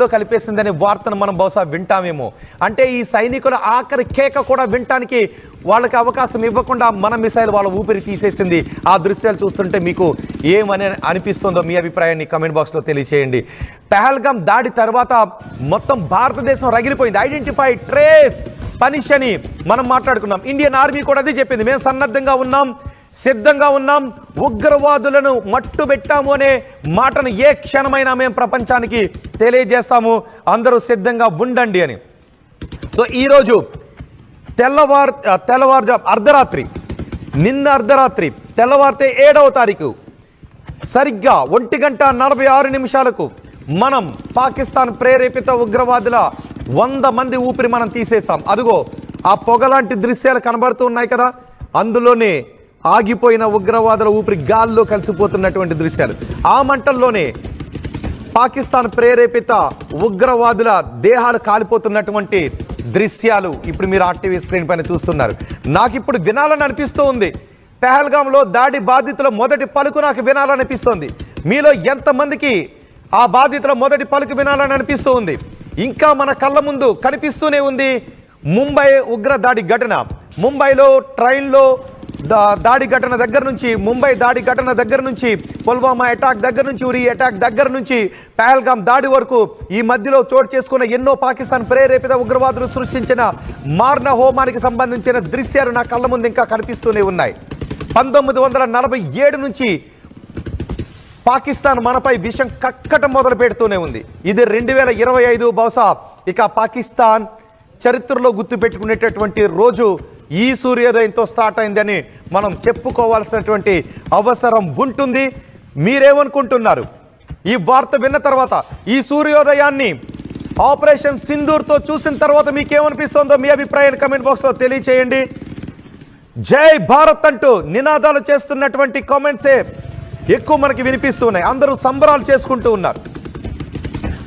లో కలిపేసిందనే వార్తను మనం బహుశా వింటామేమో. అంటే ఈ సైనికుల ఆఖరి కేక కూడా వినటానికి వాళ్ళకి అవకాశం ఇవ్వకుండా మన మిసైల్ వాళ్ళ ఊపిరి తీసేసింది. ఆ దృశ్యాలు చూస్తుంటే మీకు ఏమని అనిపిస్తుందో మీ అభిప్రాయాన్ని కమెంట్ బాక్స్లో తెలియచేయండి. పహల్గామ్ దాడి తర్వాత మొత్తం భారతదేశం రగిలిపోయింది. ఐడెంటిఫై, ట్రేస్, పనిష్ అని మనం మాట్లాడుకున్నాం. ఇండియన్ ఆర్మీ కూడా అదే చెప్పింది, మేము సన్నద్ధంగా ఉన్నాం, సిద్ధంగా ఉన్నాం, ఉగ్రవాదులను మట్టుబెట్టాము అనే మాటను ఏ క్షణమైనా మేము ప్రపంచానికి తెలియజేస్తాము, అందరూ సిద్ధంగా ఉండండి అని. సో ఈరోజు అర్ధరాత్రి, నిన్న అర్ధరాత్రి తెల్లవారితే 7వ తారీఖు సరిగ్గా 1:46 మనం పాకిస్తాన్ ప్రేరేపిత ఉగ్రవాదుల 100 మంది ఊపిరి మనం తీసేసాం. అదిగో ఆ పొగలాంటి దృశ్యాలు కనబడుతూ ఉన్నాయి కదా, అందులోనే ఆగిపోయిన ఉగ్రవాదుల ఊపిరి గాల్లో కలిసిపోతున్నటువంటి దృశ్యాలు. ఆ మంటల్లోనే పాకిస్తాన్ ప్రేరేపిత ఉగ్రవాదుల దేహాలు కాలిపోతున్నటువంటి దృశ్యాలు ఇప్పుడు మీరు ఆర్టీవీ స్క్రీన్ పైన చూస్తున్నారు. నాకు ఇప్పుడు వినాలని అనిపిస్తూ ఉంది. పహల్గామ్లో దాడి బాధితుల మొదటి పలుకు నాకు వినాలనిపిస్తోంది. మీలో ఎంతమందికి ఆ బాధితుల మొదటి పలుకు వినాలని అనిపిస్తూ ఉంది? ఇంకా మన కళ్ళ ముందు కనిపిస్తూనే ఉంది ముంబై ఉగ్ర దాడి ఘటన. ముంబైలో ట్రైన్లో దాడి ఘటన దగ్గర నుంచి, ముంబై దాడి ఘటన దగ్గర నుంచి, పుల్వామా అటాక్ దగ్గర నుంచి, ఉరి అటాక్ దగ్గర నుంచి పహల్గామ్ దాడి వరకు ఈ మధ్యలో చోటు చేసుకున్న ఎన్నో పాకిస్తాన్ ప్రేరేపిత ఉగ్రవాదులు సృష్టించిన మారణ హోమానికి సంబంధించిన దృశ్యాలు నా కళ్ళ ముందు ఇంకా కనిపిస్తూనే ఉన్నాయి. 1947 నుంచి పాకిస్తాన్ మనపై విషం కక్కటం మొదలు పెడుతూనే ఉంది. ఇది 2025 బహుశా ఇక పాకిస్తాన్ చరిత్రలో గుర్తుపెట్టుకునేటటువంటి రోజు ఈ సూర్యోదయంతో స్టార్ట్ అయిందని మనం చెప్పుకోవాల్సినటువంటి అవసరం ఉంటుంది. మీరేమనుకుంటున్నారు? ఈ వార్త విన్న తర్వాత, ఈ సూర్యోదయాన్ని ఆపరేషన్ సింధూర్తో చూసిన తర్వాత మీకేమనిపిస్తుందో మీ అభిప్రాయాన్ని కమెంట్ బాక్స్లో తెలియచేయండి. జై భారత్ అంటూ నినాదాలు చేస్తున్నటువంటి కామెంట్సే ఎక్కువ మనకి వినిపిస్తున్నాయి. అందరూ సంబరాలు చేసుకుంటూ ఉన్నారు.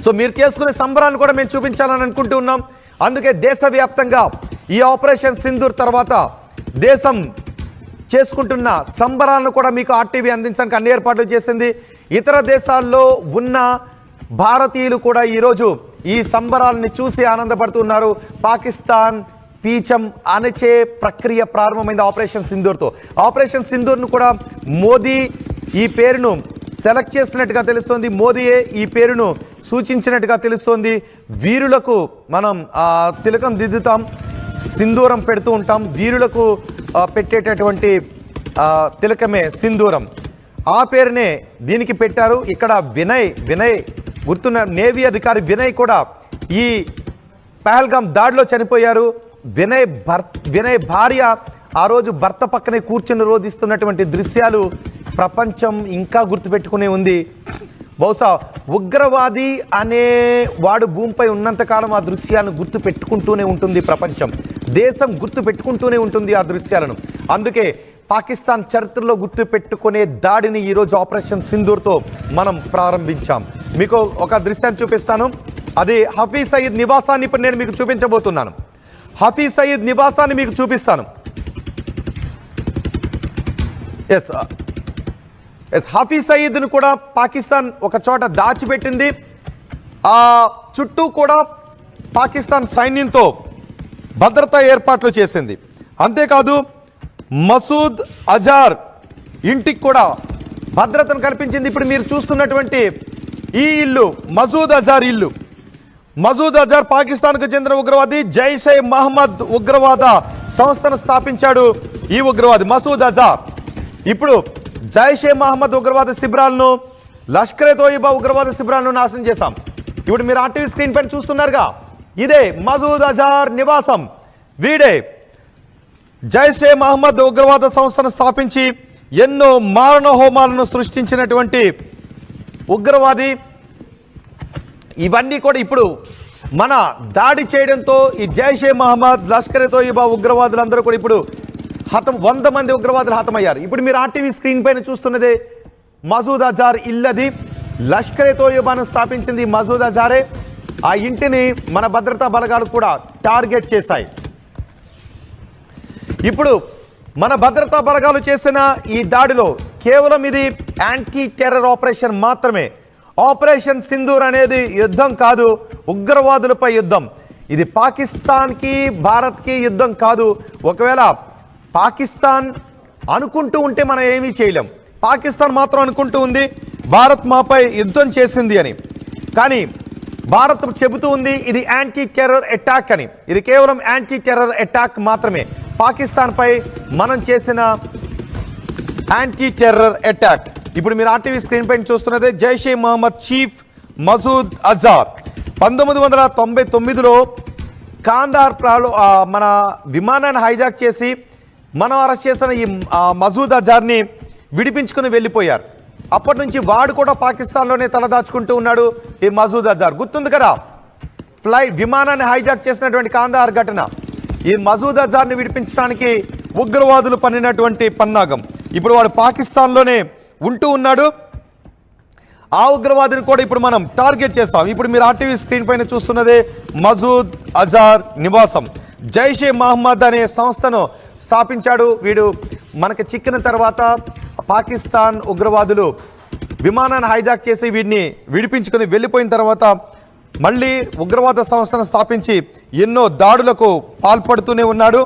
సో మీరు చేసుకునే సంబరాలను కూడా మేము చూపించాలని అనుకుంటూ ఉన్నాం. అందుకే దేశవ్యాప్తంగా ఈ ఆపరేషన్ సింధూర్ తర్వాత దేశం చేసుకుంటున్న సంబరాలను కూడా మీకు ఆర్టీవీ అందించడానికి అన్ని ఏర్పాట్లు చేసింది. ఇతర దేశాల్లో ఉన్న భారతీయులు కూడా ఈరోజు ఈ సంబరాలని చూసి ఆనందపడుతున్నారు. పాకిస్తాన్ పీచం అణచే ప్రక్రియ ప్రారంభమైంది ఆపరేషన్ సింధూర్తో. ఆపరేషన్ సింధూర్ను కూడా మోదీ ఈ పేరును సెలెక్ట్ చేసినట్టుగా తెలుస్తోంది, మోదీయే ఈ పేరును సూచించినట్టుగా తెలుస్తోంది. వీరులకు మనం తిలకం దిద్దుతాం, సింధూరం పెడుతూ ఉంటాం, వీరులకు పెట్టేటటువంటి తిలకమే సింధూరం. ఆ పేరునే దీనికి పెట్టారు. ఇక్కడ వినయ్ గుర్తున్న నేవీ అధికారి వినయ్ కూడా ఈ పహల్గామ్ దాడిలో చనిపోయారు. వినయ్ భార్య ఆ రోజు భర్త పక్కనే కూర్చుని రోధిస్తున్నటువంటి దృశ్యాలు ప్రపంచం ఇంకా గుర్తుపెట్టుకునే ఉంది. బహుశా ఉగ్రవాది అనే వాడు భూమిపై ఉన్నంతకాలం ఆ దృశ్యాలను గుర్తు పెట్టుకుంటూనే ఉంటుంది ప్రపంచం, దేశం గుర్తు పెట్టుకుంటూనే ఉంటుంది ఆ దృశ్యాలను. అందుకే పాకిస్తాన్ చరిత్రలో గుర్తు పెట్టుకునే దాడిని ఈరోజు ఆపరేషన్ సింధూర్తో మనం ప్రారంభించాం. మీకు ఒక దృశ్యాన్ని చూపిస్తాను. అది హఫీజ్ సయీద్ నివాసాన్ని ఇప్పుడు నేను మీకు చూపించబోతున్నాను. హఫీజ్ సయీద్ నివాసాన్ని మీకు చూపిస్తాను. ఎస్, హఫీజ్ సయీద్ను కూడా పాకిస్తాన్ ఒక చోట దాచిపెట్టింది. ఆ చుట్టూ కూడా పాకిస్తాన్ సైన్యంతో భద్రతా ఏర్పాట్లు చేసింది. అంతేకాదు మసూద్ అజార్ ఇంటికి కూడా భద్రతను కల్పించింది. ఇప్పుడు మీరు చూస్తున్నటువంటి ఈ ఇల్లు మసూద్ అజార్ ఇల్లు. మసూద్ అజార్ పాకిస్తాన్కు చెందిన ఉగ్రవాది. జైషే మహమ్మద్ ఉగ్రవాద సంస్థను స్థాపించాడు ఈ ఉగ్రవాది మసూద్ అజార్. ఇప్పుడు జైషే మహమ్మద్ ఉగ్రవాద శిబిరాలను, లష్కరే తోయిబా ఉగ్రవాద శిబిరాలను నాశనం చేశాం. ఇప్పుడు మీరు ఆర్టీవీ స్క్రీన్ పైన చూస్తున్నారుగా, ఇదే మసూద్ అజార్ నివాసం. వీడే జైషే మహమ్మద్ ఉగ్రవాద సంస్థను స్థాపించి ఎన్నో మారణ హోమాలను సృష్టించినటువంటి ఉగ్రవాది. ఇవన్నీ కూడా ఇప్పుడు మన దాడి చేయడంతో ఈ జైషే మహమ్మద్, లష్కరే తోయిబా ఉగ్రవాదులందరూ కూడా ఇప్పుడు 100 మంది ఉగ్రవాదులు హతమయ్యారు. ఇప్పుడు మీరు ఆర్టీవీ స్క్రీన్ పైన చూస్తున్నదే మసూద్ అజార్ ఇల్లది. లష్కరే తోయిబాను స్థాపించింది మసూద్ అజారే. ఆ ఇంటిని మన భద్రతా బలగాలు కూడా టార్గెట్ చేశాయి. ఇప్పుడు మన భద్రతా బలగాలు చేసిన ఈ దాడిలో కేవలం ఇది యాంటీ టెర్రర్ ఆపరేషన్ మాత్రమే. ఆపరేషన్ సింధూర్ అనేది యుద్ధం కాదు, ఉగ్రవాదులపై యుద్ధం. ఇది పాకిస్తాన్కి భారత్కి యుద్ధం కాదు. ఒకవేళ పాకిస్తాన్ అనుకుంటూ ఉంటే మనం ఏమీ చేయలేం. పాకిస్తాన్ మాత్రం అనుకుంటూ ఉంది భారత్ మాపై యుద్ధం చేసింది అని. కానీ భారత్ చెబుతూ ఉంది ఇది యాంటీ టెర్రర్ అటాక్ అని. ఇది కేవలం యాంటీ టెర్రర్ అటాక్ మాత్రమే. పాకిస్తాన్పై మనం చేసిన యాంటీ టెర్రర్ అటాక్. ఇప్పుడు మీరు ఆర్టీవీ స్క్రీన్ పైన చూస్తున్నదే జైషే మహమ్మద్ చీఫ్ మసూద్ అజార్ 1999లో కాందాహార్లో మన విమానాన్ని హైజాక్ చేసి మనం అరెస్ట్ చేసిన ఈ మసూద్ అజార్ని విడిపించుకుని వెళ్ళిపోయారు. అప్పటి నుంచి వాడు కూడా పాకిస్తాన్లోనే తలదాచుకుంటూ ఉన్నాడు ఈ మసూద్ అజార్. గుర్తుంది కదా విమానాన్ని హైజాక్ చేసినటువంటి కాందాహార్ ఘటన. ఈ మసూద్ అజార్ని విడిపించడానికి ఉగ్రవాదులు పన్నినటువంటి పన్నాగం. ఇప్పుడు వాడు పాకిస్తాన్లోనే ఉంటూ ఉన్నాడు. ఆ ఉగ్రవాదిని కూడా ఇప్పుడు మనం టార్గెట్ చేస్తాం. ఇప్పుడు మీరు ఆర్టీవీ స్క్రీన్ పైన చూస్తున్నదే మసూద్ అజార్ నివాసం. జైషే మహమ్మద్ అనే సంస్థను స్థాపించాడు వీడు. మనకి చిక్కిన తర్వాత పాకిస్తాన్ ఉగ్రవాదులు విమానాన్ని హైజాక్ చేసి వీడిని విడిపించుకొని వెళ్ళిపోయిన తర్వాత మళ్ళీ ఉగ్రవాద సంస్థను స్థాపించి ఎన్నో దాడులకు పాల్పడుతూనే ఉన్నాడు.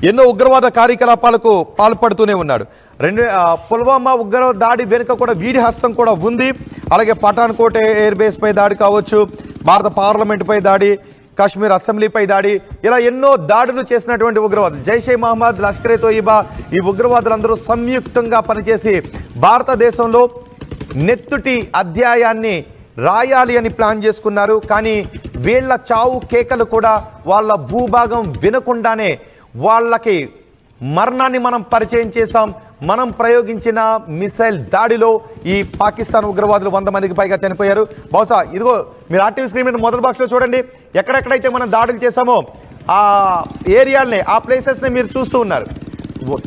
ఎన్నో ఉగ్రవాద కార్యకలాపాలకు పాల్పడుతూనే ఉన్నాడు. పుల్వామా ఉగ్ర దాడి వెనుక కూడా వీడి హస్తం కూడా ఉంది. అలాగే పఠాన్కోట్ ఎయిర్ బేస్ పై దాడి కావచ్చు, భారత పార్లమెంటుపై దాడి, కాశ్మీర్ అసెంబ్లీపై దాడి, ఇలా ఎన్నో దాడులు చేసినటువంటి ఉగ్రవాదులు జైషే మహమ్మద్, లష్కరే తోయిబా ఈ ఉగ్రవాదులందరూ సంయుక్తంగా పనిచేసి భారతదేశంలో నెత్తుటి అధ్యాయాన్ని రాయాలి అని ప్లాన్ చేసుకున్నారు. కానీ వీళ్ళ చావు కేకలు కూడా వాళ్ళ భూభాగం వినకుండానే వాళ్ళకి మరణాన్ని మనం పరిచయం చేశాం. మనం ప్రయోగించిన మిసైల్ దాడిలో ఈ పాకిస్తాన్ ఉగ్రవాదులు 100 మందికి పైగా చనిపోయారు. బహుశా ఇదిగో మీరు ఆర్టీవీ స్క్రీన్ మీద మొదటి బాక్స్లో చూడండి. ఎక్కడెక్కడైతే మనం దాడులు చేశామో ఆ ఏరియాల్ని, ఆ ప్లేసెస్ని మీరు చూస్తూ ఉన్నారు.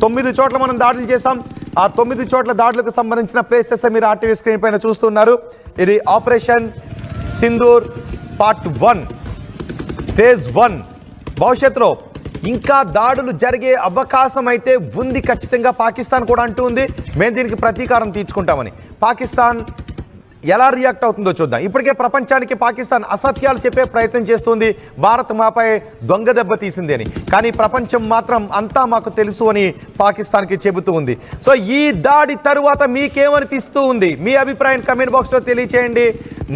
9 చోట్ల మనం దాడులు చేశాం. ఆ 9 చోట్ల దాడులకు సంబంధించిన ప్లేసెస్ మీరు ఆర్టీవీ స్క్రీన్ పైన చూస్తున్నారు. ఇది ఆపరేషన్ సింధూర్ పార్ట్ 1 ఫేజ్ 1. భవిష్యత్తులో ఇంకా దాడులు జరిగే అవకాశం అయితే ఉంది ఖచ్చితంగా. పాకిస్తాన్ కూడా అంటూ ఉంది మేము దీనికి ప్రతీకారం తీర్చుకుంటామని. పాకిస్తాన్ ఎలా రియాక్ట్ అవుతుందో చూద్దాం. ఇప్పటికే ప్రపంచానికి పాకిస్తాన్ అసత్యాలు చెప్పే ప్రయత్నం చేస్తుంది, భారత్ మాపై దొంగ దెబ్బ తీసింది అని. కానీ ప్రపంచం మాత్రం అంతా మాకు తెలుసు అని పాకిస్తాన్కి చెబుతూ ఉంది. సో ఈ దాడి తరువాత మీకేమనిపిస్తూ ఉంది? మీ అభిప్రాయం కమెంట్ బాక్స్లో తెలియచేయండి.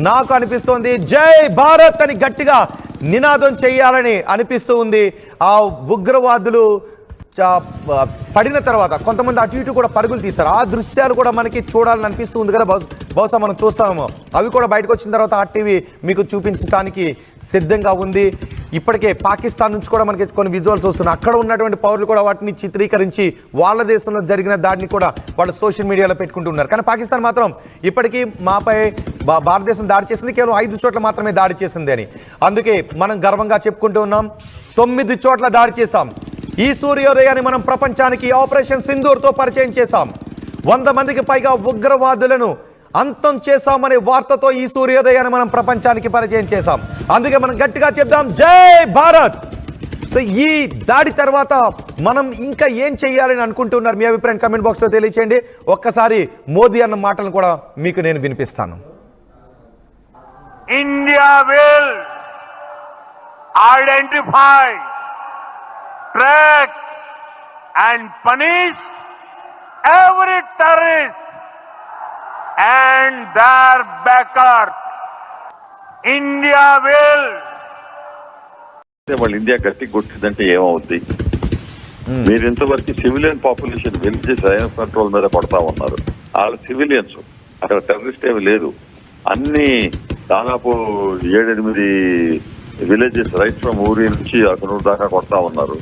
నాకు అనిపిస్తోంది జై భారత్ అని గట్టిగా నినాదం చేయాలని అనిపిస్తూ ఉంది. ఆ ఉగ్రవాదులు పడిన తర్వాత కొంతమంది అటు ఇటు కూడా పరుగులు తీస్తారు. ఆ దృశ్యాలు కూడా మనకి చూడాలని అనిపిస్తూ ఉంది కదా. బహుశా మనం చూస్తామేమో. అవి కూడా బయటకు వచ్చిన తర్వాత ఆర్టీవీ మీకు చూపించడానికి సిద్ధంగా ఉంది. ఇప్పటికే పాకిస్తాన్ నుంచి కూడా మనకి కొన్ని విజువల్స్ వస్తున్నాయి. అక్కడ ఉన్నటువంటి పౌరులు కూడా వాటిని చిత్రీకరించి వాళ్ళ దేశంలో జరిగిన దాడిని కూడా వాళ్ళు సోషల్ మీడియాలో పెట్టుకుంటున్నారు. కానీ పాకిస్తాన్ మాత్రం ఇప్పటికీ మాపై భారతదేశం దాడి చేసింది కేవలం 5 చోట్ల మాత్రమే దాడి చేసింది అని. అందుకే మనం గర్వంగా చెప్పుకుంటూ ఉన్నాం 9 చోట్ల దాడి చేశాం. ఈ సూర్యోదయాన్ని మనం ప్రపంచానికి ఆపరేషన్ సింధూర్తో పరిచయం చేశాం. 100 మందికి పైగా ఉగ్రవాదులను అంతం చేశామనే వార్తతో ఈ సూర్యోదయాన్ని మనం ప్రపంచానికి పరిచయం చేశాం. అందుకే మనం గట్టిగా చెప్దాం జై భారత్. సో ఈ దాడి తర్వాత మనం ఇంకా ఏం చేయాలని అనుకుంటున్నారు? మీ అభిప్రాయం కమెంట్ బాక్స్లో తెలియచేయండి. ఒక్కసారి మోదీ అన్న మాటలను కూడా మీకు నేను వినిపిస్తాను. India will identify, track and punish every terrorist and their backers. India will. వాళ్ళు ఇండియా గట్టి కొట్టిందంటే ఏమవుద్ది? మీరు ఇంతవరకు సివిలియన్ పాపులేషన్ వెళ్తే సైన్స్ కంట్రోల్ మీద పడతా ఉన్నారు. వాళ్ళు సివిలియన్స్, అక్కడ టెర్రరిస్ట్ ఏమి లేదు. అన్ని దాదాపు 7-8 విలేజెస్ రైట్ ఫ్రమ్ ఊరి నుంచి అక్కడ దాకా కొడతా ఉన్నారు.